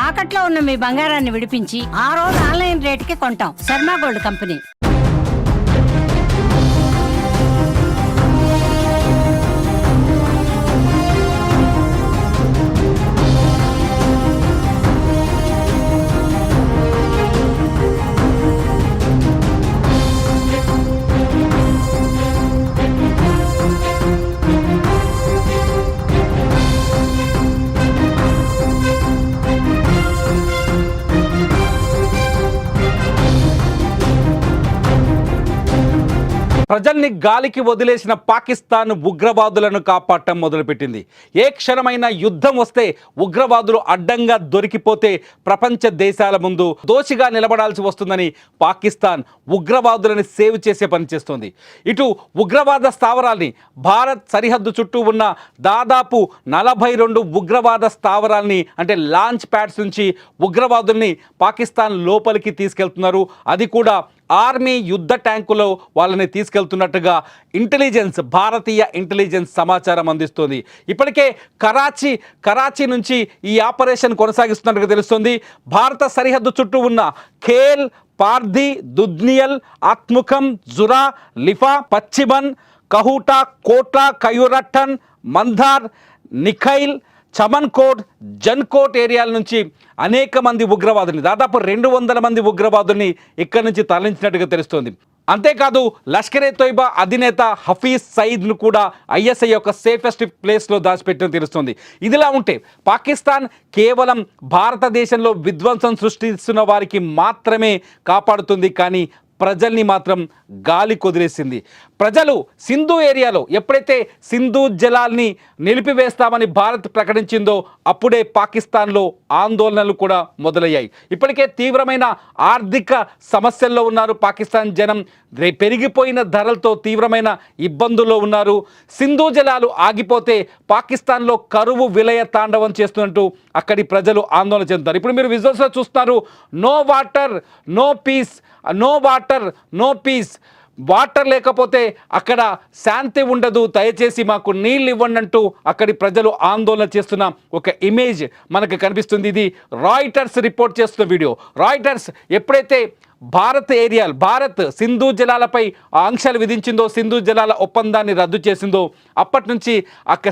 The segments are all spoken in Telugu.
తాకట్లో ఉన్న మీ బంగారాన్ని విడిపించి ఆ రోజు ఆన్లైన్ రేటుకి కొంటాం. Sharma gold company. ప్రజల్ని గాలికి వదిలేసిన పాకిస్తాన్ ఉగ్రవాదులను కాపాడటం మొదలుపెట్టింది. ఏ క్షణమైన యుద్ధం వస్తే ఉగ్రవాదులు అడ్డంగా దొరికిపోతే ప్రపంచ దేశాల ముందు దోషిగా నిలబడాల్సి వస్తుందని పాకిస్తాన్ ఉగ్రవాదులను సేవ్ చేసే పని చేస్తోంది. ఇటు ఉగ్రవాద స్థావరాల్ని భారత్ సరిహద్దు చుట్టూ ఉన్న దాదాపు 42 ఉగ్రవాద స్థావరాల్ని అంటే లాంచ్ ప్యాడ్స్ నుంచి ఉగ్రవాదుల్ని పాకిస్తాన్ లోపలికి తీసుకెళ్తున్నారు. అది కూడా ఆర్మీ యుద్ధ ట్యాంకులో వాళ్ళని తీసుకెళ్తున్నట్టుగా భారతీయ ఇంటెలిజెన్స్ సమాచారం అందిస్తోంది. ఇప్పటికే కరాచీ నుంచి ఈ ఆపరేషన్ కొనసాగిస్తున్నట్టుగా తెలుస్తోంది. భారత సరిహద్దు చుట్టూ ఉన్న ఖేల్, పార్దీ, దుద్నియల్, ఆత్ముఖం, జురా, లిఫా, పచ్చిమన్, కహూటా, కోట్లా, కయూరట్టన్, మంధార్, నిఖైల్, చమన్కోట్, జన్కోట్ ఏరియాల నుంచి అనేక మంది ఉగ్రవాదుల్ని దాదాపు 200 మంది ఉగ్రవాదుల్ని ఇక్కడి నుంచి తరలించినట్టుగా తెలుస్తోంది. అంతేకాదు లష్కరే తోయిబా అధినేత హఫీజ్ సయీద్ను కూడా ఐఎస్ఐ యొక్క సేఫెస్ట్ ప్లేస్లో దాచిపెట్టినట్టు తెలుస్తోంది. ఇదిలా ఉంటే పాకిస్తాన్ కేవలం భారతదేశంలో విధ్వంసం సృష్టిస్తున్న వారికి మాత్రమే కాపాడుతుంది, కానీ ప్రజల్ని మాత్రం గాలి కొదిలేసింది. ప్రజలు సింధు ఏరియాలో ఎప్పుడైతే సింధు జలాల్ని నిలిపివేస్తామని భారత్ ప్రకటించిందో అప్పుడే పాకిస్తాన్లో ఆందోళనలు కూడా మొదలయ్యాయి. ఇప్పటికే తీవ్రమైన ఆర్థిక సమస్యల్లో ఉన్నారు పాకిస్తాన్ జనం. పెరిగిపోయిన ధరలతో తీవ్రమైన ఇబ్బందుల్లో ఉన్నారు. సింధు జలాలు ఆగిపోతే పాకిస్తాన్లో కరువు విలయ తాండవం చేస్తున్నట్టు అక్కడి ప్రజలు ఆందోళన చెందుతారు. ఇప్పుడు మీరు విజువల్స్లో చూస్తున్నారు, no water no peace, no water no peace. Water లేకపోతే అక్కడ శాంతి ఉండదు, దయచేసి మాకు నీళ్ళు ఇవ్వండి అంటూ అక్కడి ప్రజలు ఆందోళన చేస్తున్న ఒక ఇమేజ్ మనకు కనిపిస్తుంది. ఇది రాయిటర్స్ రిపోర్ట్ చేస్తున్న వీడియో. రాయిటర్స్ ఎప్పుడైతే భారత్ సింధు జలాలపై ఆంక్షలు విధించిందో, సింధు జలాల ఒప్పందాన్ని రద్దు చేసిందో అప్పటి నుంచి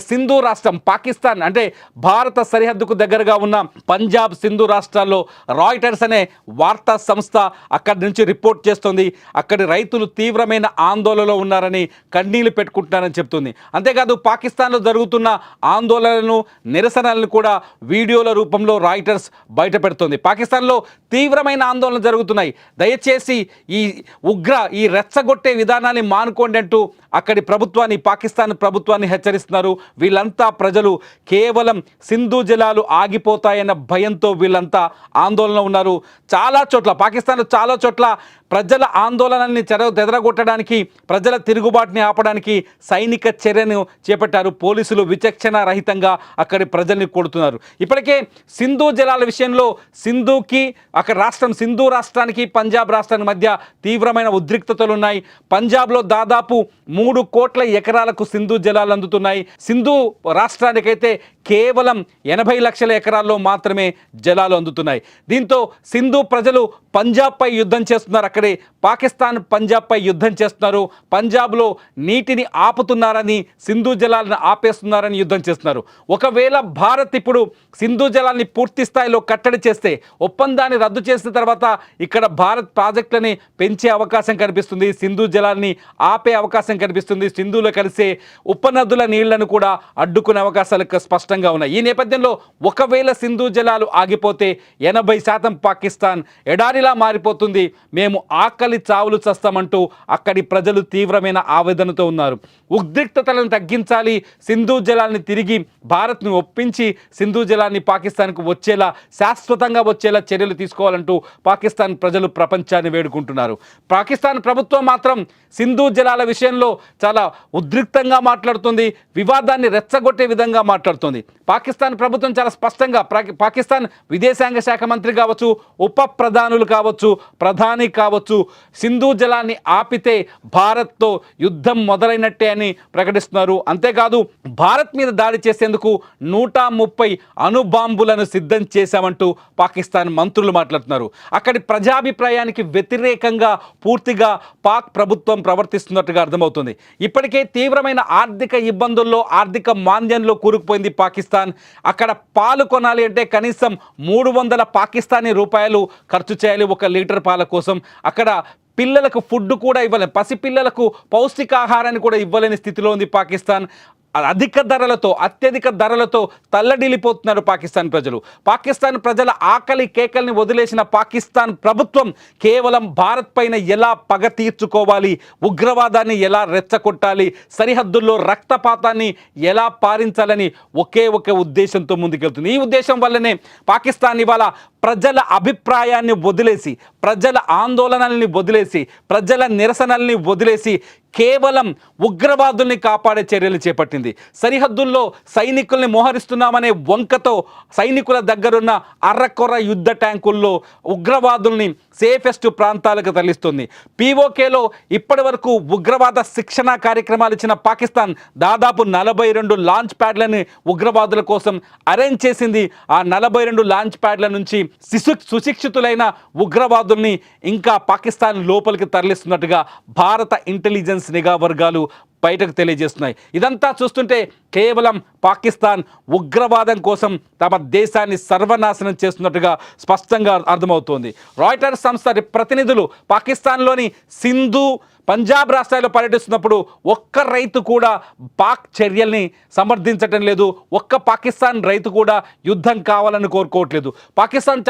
సింధు రాష్ట్రం పాకిస్తాన్ అంటే భారత సరిహద్దుకు దగ్గరగా ఉన్న పంజాబ్, సింధు రాష్ట్రాల్లో రాయిటర్స్ అనే వార్తా సంస్థ అక్కడి నుంచి రిపోర్ట్ చేస్తుంది. అక్కడి రైతులు తీవ్రమైన ఆందోళనలో ఉన్నారని, కన్నీళ్లు పెట్టుకుంటున్నారని చెప్తుంది. అంతేకాదు పాకిస్తాన్లో జరుగుతున్న ఆందోళనలను, నిరసనలను కూడా వీడియోల రూపంలో రాయిటర్స్ బయటపెడుతుంది. పాకిస్తాన్లో తీవ్రమైన ఆందోళనలు జరుగుతున్నాయి, దయచేసి ఈ రెచ్చగొట్టే విధానాన్ని మానుకోండి అంటూ అక్కడి ప్రభుత్వాన్ని, పాకిస్తాన్ ప్రభుత్వాన్ని హెచ్చరిస్తున్నారు. వీళ్ళంతా ప్రజలు కేవలం సింధు జలాలు ఆగిపోతాయన్న భయంతో వీళ్ళంతా ఆందోళన ఉన్నారు. పాకిస్తాన్లో చాలా చోట్ల ప్రజల ఆందోళనల్ని చెదరగొట్టడానికి, ప్రజల తిరుగుబాటుని ఆపడానికి సైనిక చర్యను చేపట్టారు. పోలీసులు విచక్షణ రహితంగా అక్కడి ప్రజల్ని కొడుతున్నారు. ఇప్పటికే సింధు జలాల విషయంలో సింధు రాష్ట్రానికి పంజాబ్ రాష్ట్రానికి మధ్య తీవ్రమైన ఉద్రిక్తతలు ఉన్నాయి. పంజాబ్లో దాదాపు 3 కోట్ల ఎకరాలకు సింధు జలాలు అందుతున్నాయి. సింధు రాష్ట్రానికైతే కేవలం 80 లక్షల ఎకరాల్లో మాత్రమే జలాలు అందుతున్నాయి. దీంతో సింధు ప్రజలు పంజాబ్పై యుద్ధం చేస్తున్నారు. అక్కడే పాకిస్తాన్ పంజాబ్పై యుద్ధం చేస్తున్నారు. పంజాబ్లో నీటిని ఆపుతున్నారని, సింధు జలాలను ఆపేస్తున్నారని యుద్ధం చేస్తున్నారు. ఒకవేళ భారత్ ఇప్పుడు సింధు జలాల్ని పూర్తి స్థాయిలో కట్టడి చేస్తే, ఒప్పందాన్ని రద్దు చేసిన తర్వాత ఇక్కడ భారత్ ప్రాజెక్టులని పెంచే అవకాశం కనిపిస్తుంది, సింధు జలాల్ని ఆపే అవకాశం కనిపిస్తుంది. సింధులో కలిసే ఉపనదుల నీళ్లను కూడా అడ్డుకునే అవకాశాలు స్పష్టంగా ఉన్నాయి. ఈ నేపథ్యంలో ఒకవేళ సింధు జలాలు ఆగిపోతే 80% పాకిస్తాన్ ఎడారిలా మారిపోతుంది, మేము ఆకలి చావులు చస్తామంటూ అక్కడి ప్రజలు తీవ్రమైన ఆవేదనతో ఉన్నారు. ఉద్రిక్తతలను తగ్గించాలి, సింధు జలాల్ని తిరిగి భారత్ను ఒప్పించి సింధు జలాన్ని పాకిస్తాన్కు వచ్చేలా, శాశ్వతంగా వచ్చేలా చర్యలు తీసుకోవాలంటూ పాకిస్తాన్ ప్రజలు ప్రపంచాన్ని వేడుకుంటున్నారు. పాకిస్తాన్ ప్రభుత్వం మాత్రం సింధు జలాల విషయంలో చాలా ఉద్రిక్తంగా మాట్లాడుతుంది, వివాదాన్ని రెచ్చగొట్టే విధంగా మాట్లాడుతుంది. పాకిస్తాన్ ప్రభుత్వం చాలా స్పష్టంగా పాకిస్తాన్ విదేశాంగ శాఖ మంత్రి కావచ్చు, ఉప ప్రధానులు కావచ్చు, ప్రధాని కావచ్చు, సింధు జలాన్ని ఆపితే భారత్తో యుద్ధం మొదలైనట్టే అని ప్రకటిస్తున్నారు. అంతేకాదు భారత్ మీద దాడి చేసేందుకు 130 అణుబాంబులను సిద్ధం చేశామంటూ పాకిస్తాన్ మంత్రులు మాట్లాడుతున్నారు. అక్కడి ప్రజాభిప్రాయానికి వ్యతిరేకంగా పూర్తిగా పాక్ ప్రభుత్వం ప్రవర్తిస్తున్నట్టుగా అర్థమవుతుంది. ఇప్పటికే తీవ్రమైన ఆర్థిక ఇబ్బందుల్లో, ఆర్థిక మాంద్యంలో కూరుకుపోయింది పాకిస్తాన్. అక్కడ పాలు కొనాలి అంటే కనీసం 300 పాకిస్తానీ రూపాయలు ఖర్చు చేయాలి ఒక లీటర్ పాల కోసం. అక్కడ పిల్లలకు ఫుడ్ కూడా ఇవ్వలేని, పసిపిల్లలకు పౌష్టికాహారాన్ని కూడా ఇవ్వలేని స్థితిలో ఉంది పాకిస్తాన్. అత్యధిక ధరలతో తల్లడిల్లిపోతున్నారు పాకిస్తాన్ ప్రజలు. పాకిస్తాన్ ప్రజల ఆకలి కేకల్ని వదిలేసిన పాకిస్తాన్ ప్రభుత్వం కేవలం భారత్ పైన ఎలా పగ తీర్చుకోవాలి, ఉగ్రవాదాన్ని ఎలా రెచ్చగొట్టాలి, సరిహద్దుల్లో రక్తపాతాన్ని ఎలా పారించాలని ఒకే ఒక ఉద్దేశంతో ముందుకెళ్తుంది. ఈ ఉద్దేశం వల్లనే పాకిస్తాన్ ఇవాళ ప్రజల అభిప్రాయాన్ని వదిలేసి, ప్రజల ఆందోళనల్ని వదిలేసి, ప్రజల నిరసనల్ని వదిలేసి కేవలం ఉగ్రవాదుల్ని కాపాడే చర్యలు చేపట్టింది. సరిహద్దుల్లో సైనికుల్ని మోహరిస్తున్నామనే వంకతో సైనికుల దగ్గరున్న అర్రకొర్ర యుద్ధ ట్యాంకుల్లో ఉగ్రవాదుల్ని సేఫెస్ట్ ప్రాంతాలకు తరలిస్తుంది. పీఓకేలో ఇప్పటి వరకు ఉగ్రవాద శిక్షణ కార్యక్రమాలు ఇచ్చిన పాకిస్తాన్ దాదాపు 42 లాంచ్ ప్యాడ్లని ఉగ్రవాదుల కోసం అరేంజ్ చేసింది. ఆ 42 లాంచ్ ప్యాడ్ల నుంచి సుశిక్షితులైన ఉగ్రవాదుల్ని ఇంకా పాకిస్తాన్ లోపలికి తరలిస్తున్నట్టుగా భారత ఇంటెలిజెన్స్ నిఘా వర్గాలు బయటకు తెలియజేస్తున్నాయి. ఇదంతా చూస్తుంటే కేవలం పాకిస్తాన్ ఉగ్రవాదం కోసం తమ దేశాన్ని సర్వనాశనం చేస్తున్నట్టుగా స్పష్టంగా అర్థమవుతోంది. రాయిటర్స్ సంస్థ ప్రతినిధులు పాకిస్తాన్లోని సింధు, పంజాబ్ రాష్ట్రాల్లో పర్యటిస్తున్నప్పుడు ఒక్క రైతు కూడా పాక్ చర్యల్ని సమర్థించటం లేదు. ఒక్క పాకిస్తాన్ రైతు కూడా యుద్ధం కావాలని కోరుకోవట్లేదు. పాకిస్తాన్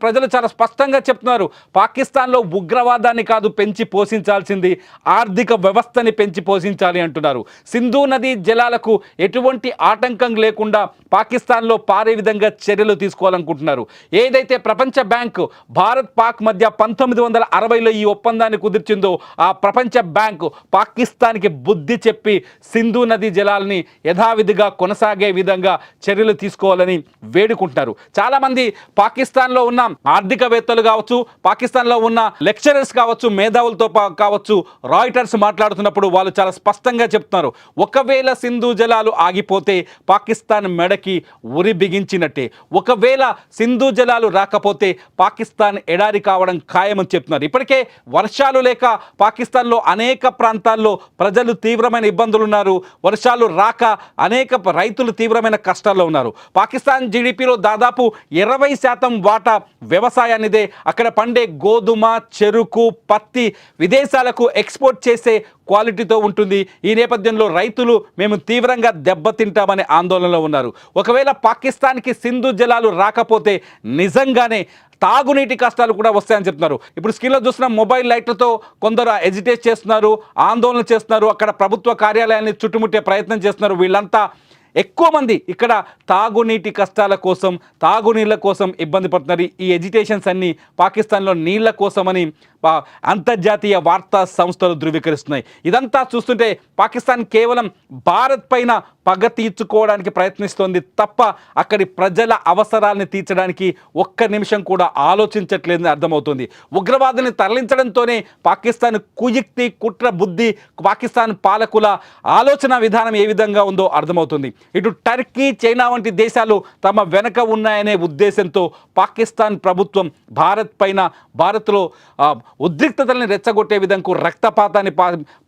ప్రజలు చాలా స్పష్టంగా చెప్తున్నారు, పాకిస్తాన్లో ఉగ్రవాదాన్ని కాదు పెంచి పోషించాల్సింది, ఆర్థిక వ్యవస్థని పెంచి పోషించాలి అంటున్నారు. సింధు నదీ జలాలకు ఎటువంటి ఆటంకం లేకుండా పాకిస్తాన్లో పారే విధంగా చర్యలు తీసుకోవాలనుకుంటున్నారు. ఏదైతే ప్రపంచ బ్యాంకు భారత్ పాక్ మధ్య 1960లో ఈ ఒప్పందాన్ని కుదిర్చిందో ఆ ప్రపంచ బ్యాంకు పాకిస్తాన్కి బుద్ధి చెప్పి సింధు నదీ జలాల్ని యథావిధిగా కొనసాగే విధంగా చర్యలు తీసుకోవాలని వేడుకుంటున్నారు. చాలామంది పాకిస్తాన్లో ఉన్న ఆర్థికవేత్తలు కావచ్చు, పాకిస్తాన్లో ఉన్న లెక్చరర్స్ కావచ్చు, మేధావులతో కావచ్చు రాయిటర్స్ మాట్లాడుతున్నప్పుడు వాళ్ళు చాలా స్పష్టంగా చెప్తున్నారు, ఒకవేళ సింధు జలాలు ఆగిపోతే పాకిస్తాన్ మెడకి ఉరి బిగించినట్టే, ఒకవేళ సింధు జలాలు రాకపోతే పాకిస్తాన్ ఎడారి కావడం ఖాయమని చెప్తున్నారు. ఇప్పటికే వర్షాలు లేక పాకిస్తాన్లో అనేక ప్రాంతాల్లో ప్రజలు తీవ్రమైన ఇబ్బందులు ఉన్నారు. వర్షాలు రాక అనేక రైతులు తీవ్రమైన కష్టాల్లో ఉన్నారు. పాకిస్తాన్ జీడిపిలో దాదాపు 20% వాటా వ్యవసాయానిదే. అక్కడ పండే గోధుమ, చెరుకు, పత్తి విదేశాలకు ఎక్స్పోర్ట్ చేసే క్వాలిటీతో ఉంటుంది. ఈ నేపథ్యంలో రైతులు మేము తీవ్రంగా దెబ్బతింటామనే ఆందోళనలో ఉన్నారు. ఒకవేళ పాకిస్తాన్కి సింధు జలాలు రాకపోతే నిజంగానే తాగునీటి కష్టాలు కూడా వస్తాయని చెప్తున్నారు. ఇప్పుడు స్క్రీన్లో చూస్తున్న మొబైల్ లైట్లతో కొందరు ఎజిటేట్ చేస్తున్నారు, ఆందోళన చేస్తున్నారు, అక్కడ ప్రభుత్వ కార్యాలయాన్ని చుట్టుముట్టే ప్రయత్నం చేస్తున్నారు. వీళ్ళంతా ఎక్కువ మంది ఇక్కడ తాగునీటి కష్టాల కోసం, తాగునీళ్ళ కోసం ఇబ్బంది పడుతున్నారు. ఈ ఎజిటేషన్స్ అన్నీ పాకిస్తాన్లో నీళ్ల కోసమని అంతర్జాతీయ వార్తా సంస్థలు ధృవీకరిస్తున్నాయి. ఇదంతా చూస్తుంటే పాకిస్తాన్ కేవలం భారత్ పైన పగ తీర్చుకోవడానికి ప్రయత్నిస్తోంది తప్ప అక్కడి ప్రజల అవసరాలను తీర్చడానికి ఒక్క నిమిషం కూడా ఆలోచించట్లేదని అర్థమవుతుంది. ఉగ్రవాదుల్ని తరలించడంతోనే పాకిస్తాన్ కుయుక్తి, కుట్ర బుద్ధి, పాకిస్తాన్ పాలకుల ఆలోచన విధానం ఏ విధంగా ఉందో అర్థమవుతుంది. ఇటు టర్కీ, చైనా వంటి దేశాలు తమ వెనక ఉన్నాయనే ఉద్దేశంతో పాకిస్తాన్ ప్రభుత్వం భారత్లో ఉద్రిక్తతల్ని రెచ్చగొట్టే విధంగా రక్తపాతాన్ని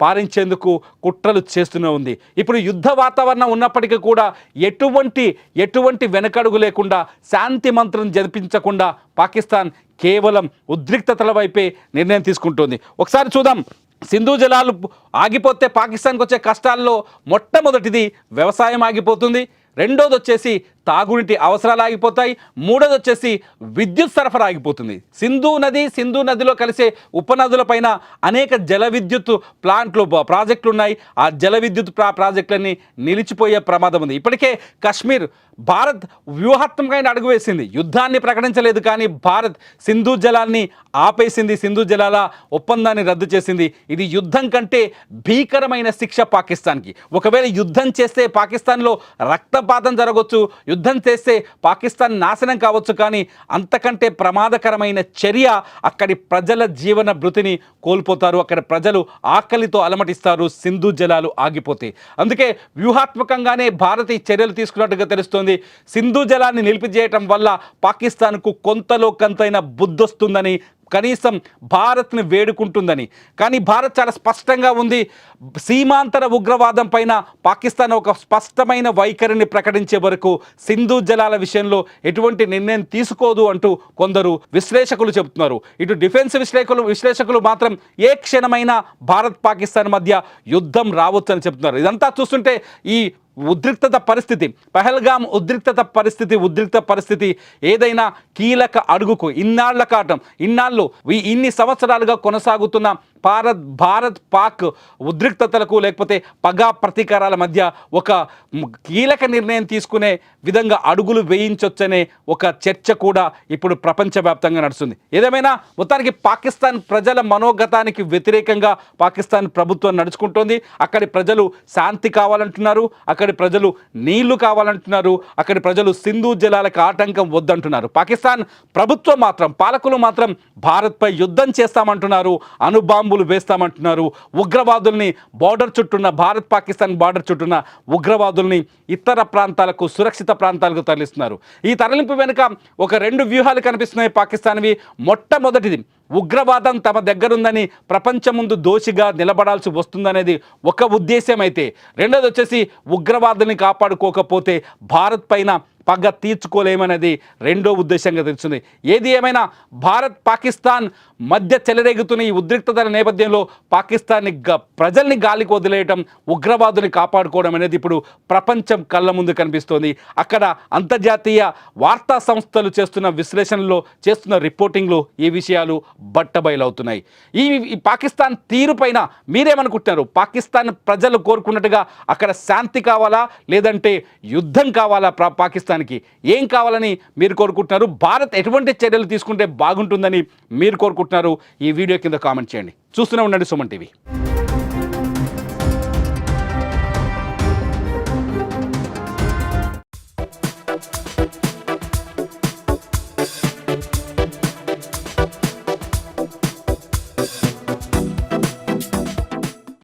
పారించేందుకు కుట్రలు చేస్తూనే ఉంది. ఇప్పుడు యుద్ధ వాతావరణం ఉన్నప్పటికీ కూడా ఎటువంటి వెనకడుగు లేకుండా, శాంతి మంత్రం జరిపించకుండా పాకిస్తాన్ కేవలం ఉద్రిక్తతల వైపే నిర్ణయం తీసుకుంటోంది. ఒకసారి చూద్దాం. సింధు జలాలు ఆగిపోతే పాకిస్తాన్కి వచ్చే కష్టాల్లో మొట్టమొదటిది వ్యవసాయం ఆగిపోతుంది, రెండోది వచ్చేసి తాగునీటి అవసరాలు ఆగిపోతాయి. మూడోది వచ్చేసి విద్యుత్ సరఫరా ఆగిపోతుంది. సింధు నదిలో కలిసే ఉపనదులపైన అనేక జల విద్యుత్ ప్లాంట్లు ప్రాజెక్టులు ఉన్నాయి. ఆ జల విద్యుత్ ప్రాజెక్టులన్నీ నిలిచిపోయే ప్రమాదం ఉంది. ఇప్పటికే కశ్మీర్ భారత్ వ్యూహాత్మకమైన అడుగు వేసింది. యుద్ధాన్ని ప్రకటించలేదు, కానీ భారత్ సింధు జలాన్ని ఆపేసింది, సింధు జలాల ఒప్పందాన్ని రద్దు చేసింది. ఇది యుద్ధం కంటే భీకరమైన శిక్ష పాకిస్తాన్కి. ఒకవేళ యుద్ధం చేస్తే పాకిస్తాన్లో రక్తపాతం జరగవచ్చు, యుద్ధం చేస్తే పాకిస్తాన్ నాశనం కావచ్చు, కానీ అంతకంటే ప్రమాదకరమైన చర్య అక్కడి ప్రజల జీవన భృతిని కోల్పోతారు. అక్కడ ప్రజలు ఆకలితో అలమటిస్తారు సింధు జలాలు ఆగిపోతే. అందుకే వ్యూహాత్మకంగానే భారత్ ఈ చర్యలు తీసుకున్నట్టుగా తెలుస్తోంది. సింధు జలాన్ని నిలిపిజేయటం వల్ల పాకిస్తాన్కు కొంతలో కొంతైన బుద్ధొస్తుందని, కనీసం భారత్ని వేడుకుంటుందని. కానీ భారత్ చాలా స్పష్టంగా ఉంది. సీమాంతర ఉగ్రవాదం పైన పాకిస్తాన్ ఒక స్పష్టమైన వైఖరిని ప్రకటించే వరకు సింధు జలాల విషయంలో ఎటువంటి నిర్ణయం తీసుకోదు అంటూ కొందరు విశ్లేషకులు చెబుతున్నారు. ఇటు డిఫెన్స్ విశ్లేషకులు మాత్రం ఏ క్షణమైనా భారత్ పాకిస్తాన్ మధ్య యుద్ధం రావచ్చు అని చెప్తున్నారు. ఇదంతా చూస్తుంటే ఈ ఉద్రిక్త పరిస్థితి ఏదైనా కీలక అడుగుకు ఇన్ని సంవత్సరాలుగా కొనసాగుతున్న భారత్ పాక్ ఉద్రిక్తతలకు లేకపోతే పగా ప్రతీకారాల మధ్య ఒక కీలక నిర్ణయం తీసుకునే విధంగా అడుగులు వేయించొచ్చనే ఒక చర్చ కూడా ఇప్పుడు ప్రపంచవ్యాప్తంగా నడుస్తుంది. ఏదేమైనా మొత్తానికి పాకిస్తాన్ ప్రజల మనోగతానికి వ్యతిరేకంగా పాకిస్తాన్ ప్రభుత్వం నడుచుకుంటోంది. అక్కడి ప్రజలు శాంతి కావాలంటున్నారు, అక్కడి ప్రజలు నీళ్లు కావాలంటున్నారు, అక్కడి ప్రజలు సింధు జలాలకు ఆటంకం వద్దంటున్నారు. పాకిస్తాన్ ప్రభుత్వం మాత్రం, పాలకులు మాత్రం భారత్పై యుద్ధం చేస్తామంటున్నారు, అణుబాంబులు వేస్తామంటున్నారు. ఉగ్రవాదుల్ని భారత్ పాకిస్తాన్ బార్డర్ చుట్టూన్న ఉగ్రవాదుల్ని ఇతర ప్రాంతాలకు, సురక్షిత ప్రాంతాలకు తరలిస్తున్నారు. ఈ తరలింపు వెనుక ఒక 2 వ్యూహాలు కనిపిస్తున్నాయి పాకిస్తాన్వి. మొట్టమొదటిది, ఉగ్రవాదం తమ దగ్గరుందని ప్రపంచం ముందు దోషిగా నిలబడాల్సి వస్తుందనేది ఒక ఉద్దేశం అయితే, రెండోది వచ్చేసి ఉగ్రవాదుల్ని కాపాడుకోకపోతే భారత్ పైన పగ తీర్చుకోలేమనేది రెండో ఉద్దేశంగా తెలుస్తుంది. ఏది ఏమైనా భారత్ పాకిస్తాన్ మధ్య చెలరేగుతున్న ఈ ఉద్రిక్తతల నేపథ్యంలో పాకిస్తాన్ని ప్రజల్ని గాలికి వదిలేయటం, ఉగ్రవాదుని కాపాడుకోవడం అనేది ఇప్పుడు ప్రపంచం కళ్ళ ముందు కనిపిస్తోంది. అక్కడ అంతర్జాతీయ వార్తా సంస్థలు చేస్తున్న విశ్లేషణలో, చేస్తున్న రిపోర్టింగ్లో ఈ విషయాలు బట్టబయలవుతున్నాయి. ఈ పాకిస్తాన్ తీరు పైన మీరేమనుకుంటున్నారు? పాకిస్తాన్ ప్రజలు కోరుకున్నట్టుగా అక్కడ శాంతి కావాలా, లేదంటే యుద్ధం కావాలా? పాకిస్తాన్కి ఏం కావాలని మీరు కోరుకుంటున్నారు? భారత్ ఎటువంటి చర్యలు తీసుకుంటే బాగుంటుందని మీరు కోరుకుంటున్నారు? ఈ వీడియో కింద కామెంట్ చేయండి. చూస్తూనే ఉండండి సుమన్ టీవీ.